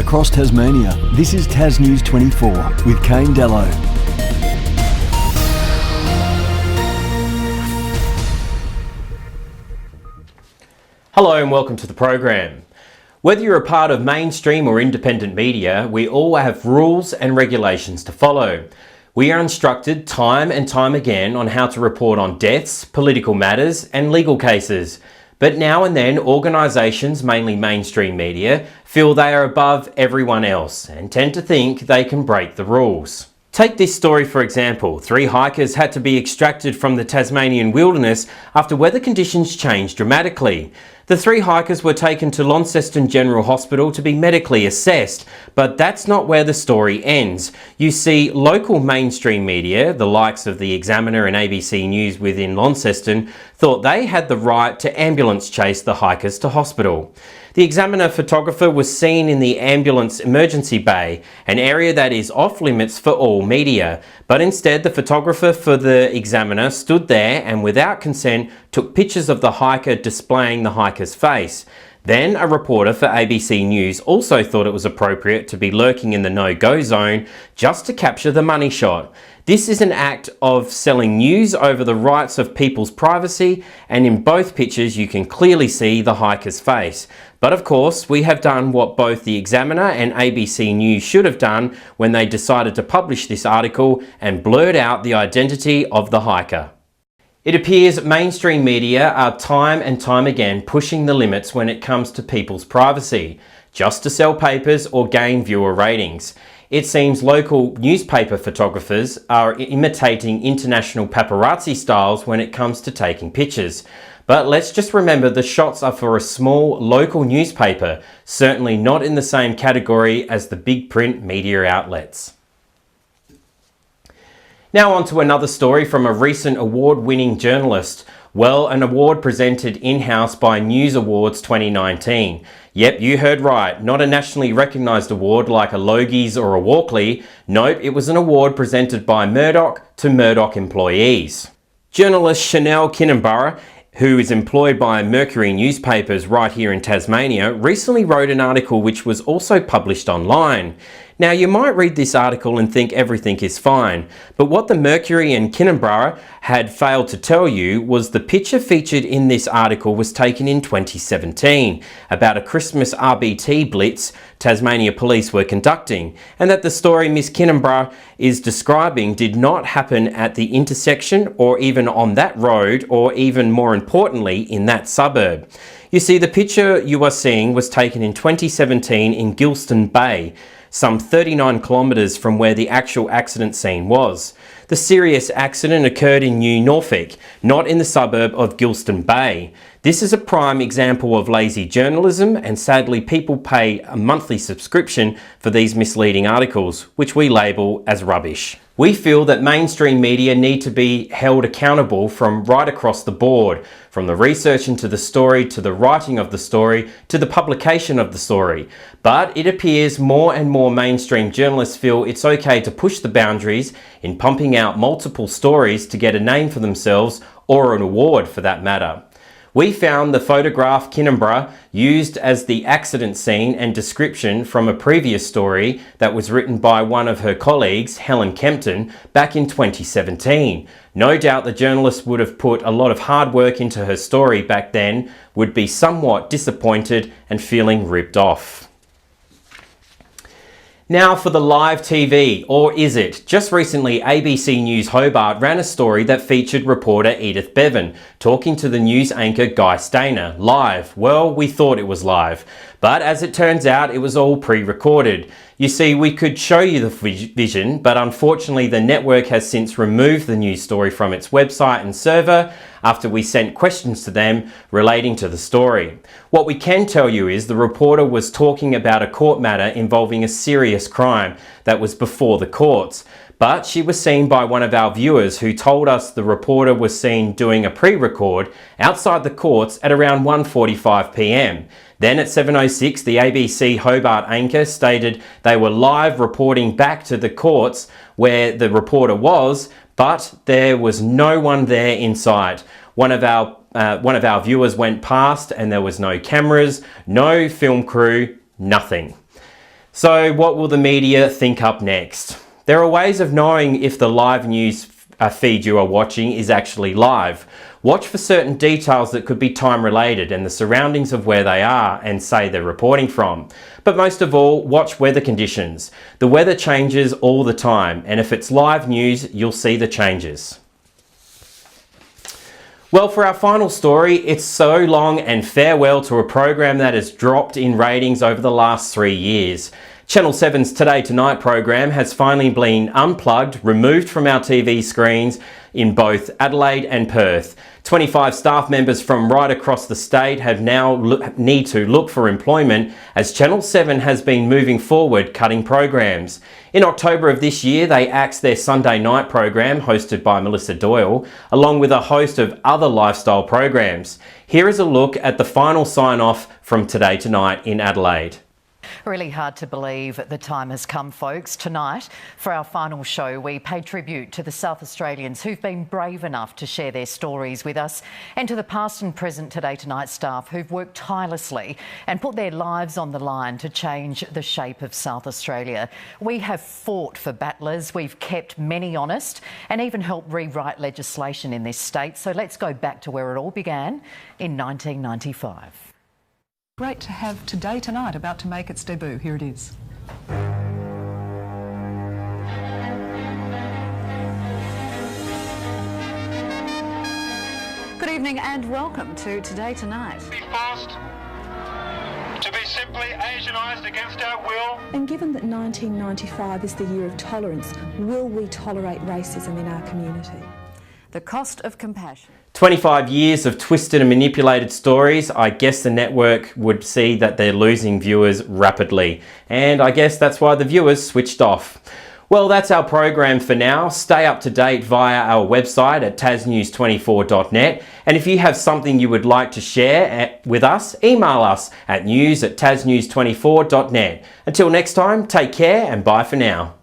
across Tasmania. This is Tas News 24 with Kane Dello. Hello and welcome to the program. Whether you're a part of mainstream or independent media, we all have rules and regulations to follow. We are instructed time and time again on how to report on deaths, political matters and legal cases. But now and then, organisations, mainly mainstream media, feel they are above everyone else and tend to think they can break the rules. Take this story for example. 3 hikers had to be extracted from the Tasmanian wilderness after weather conditions changed dramatically. The 3 hikers were taken to Launceston General Hospital to be medically assessed, but that's not where the story ends. You see, local mainstream media, the likes of the Examiner and ABC News within Launceston, thought they had the right to ambulance chase the hikers to hospital. The Examiner photographer was seen in the ambulance emergency bay, an area that is off limits for all media. But instead, the photographer for the Examiner stood there and without consent took pictures of the hiker displaying the hiker's face. Then a reporter for ABC News also thought it was appropriate to be lurking in the no-go zone just to capture the money shot. This is an act of selling news over the rights of people's privacy, and in both pictures you can clearly see the hiker's face. But of course, we have done what both the Examiner and ABC News should have done when they decided to publish this article and blurred out the identity of the hiker. It appears mainstream media are time and time again pushing the limits when it comes to people's privacy, just to sell papers or gain viewer ratings. It seems local newspaper photographers are imitating international paparazzi styles when it comes to taking pictures. But let's just remember the shots are for a small local newspaper, certainly not in the same category as the big print media outlets. Now on to another story from a recent award-winning journalist. Well, an award presented in-house by News Awards 2019. Yep, you heard right, not a nationally recognised award like a Logies or a Walkley. Nope, it was an award presented by Murdoch to Murdoch employees. Journalist Chanel Kinnambara, who is employed by Mercury newspapers right here in Tasmania, recently wrote an article which was also published online. Now, you might read this article and think everything is fine, but what the Mercury and Kinnambara had failed to tell you was the picture featured in this article was taken in 2017 about a Christmas RBT blitz Tasmania Police were conducting, and that the story Miss Kinnambara is describing did not happen at the intersection or even on that road or even more importantly in that suburb. You see, the picture you are seeing was taken in 2017 in Gilston Bay, some 39 kilometres from where the actual accident scene was. The serious accident occurred in New Norfolk, not in the suburb of Gilston Bay. This is a prime example of lazy journalism, and sadly people pay a monthly subscription for these misleading articles, which we label as rubbish. We feel that mainstream media need to be held accountable from right across the board, from the research into the story to the writing of the story to the publication of the story. But it appears more and more mainstream journalists feel it's okay to push the boundaries in pumping out multiple stories to get a name for themselves or an award for that matter. We found the photograph Kinnambara used as the accident scene and description from a previous story that was written by one of her colleagues, Helen Kempton, back in 2017. No doubt the journalist would have put a lot of hard work into her story back then, would be somewhat disappointed and feeling ripped off. Now for the live TV, or is it? Just recently, ABC News Hobart ran a story that featured reporter Edith Bevan talking to the news anchor Guy Stainer live. Well, we thought it was live, but as it turns out, it was all pre-recorded. You see, we could show you the vision, but unfortunately the network has since removed the news story from its website and server after we sent questions to them relating to the story. What we can tell you is the reporter was talking about a court matter involving a serious crime that was before the courts. But she was seen by one of our viewers who told us the reporter was seen doing a pre-record outside the courts at around 1:45 p.m. Then at 7:06, the ABC Hobart anchor stated they were live reporting back to the courts where the reporter was, but there was no one there in sight. One of our viewers went past and there was no cameras, no film crew, nothing. So what will the media think up next? There are ways of knowing if the live news feed you are watching is actually live. Watch for certain details that could be time related and the surroundings of where they are and say they're reporting from. But most of all, watch weather conditions. The weather changes all the time, and if it's live news, you'll see the changes. Well, for our final story, it's so long and farewell to a program that has dropped in ratings over the last 3 years. Channel 7's Today Tonight program has finally been unplugged, removed from our TV screens in both Adelaide and Perth. 25 staff members from right across the state have now need to look for employment as Channel 7 has been moving forward cutting programs. In October of this year, they axed their Sunday night program hosted by Melissa Doyle, along with a host of other lifestyle programs. Here is a look at the final sign-off from Today Tonight in Adelaide. Really hard to believe the time has come, folks. Tonight, for our final show, we pay tribute to the South Australians who've been brave enough to share their stories with us, and to the past and present Today Tonight staff who've worked tirelessly and put their lives on the line to change the shape of South Australia. We have fought for battlers, we've kept many honest, and even helped rewrite legislation in this state. So let's go back to where it all began in 1995. Great to have Today Tonight about to make its debut. Here it is. Good evening and welcome to Today Tonight. Be forced to be simply Asianised against our will. And given that 1995 is the year of tolerance, will we tolerate racism in our community? The cost of compassion. 25 years of twisted and manipulated stories. I guess the network would see that they're losing viewers rapidly. And I guess that's why the viewers switched off. Well, that's our program for now. Stay up to date via our website at tasnews24.net. And if you have something you would like to share with us, email us at news@tasnews24.net. Until next time, take care and bye for now.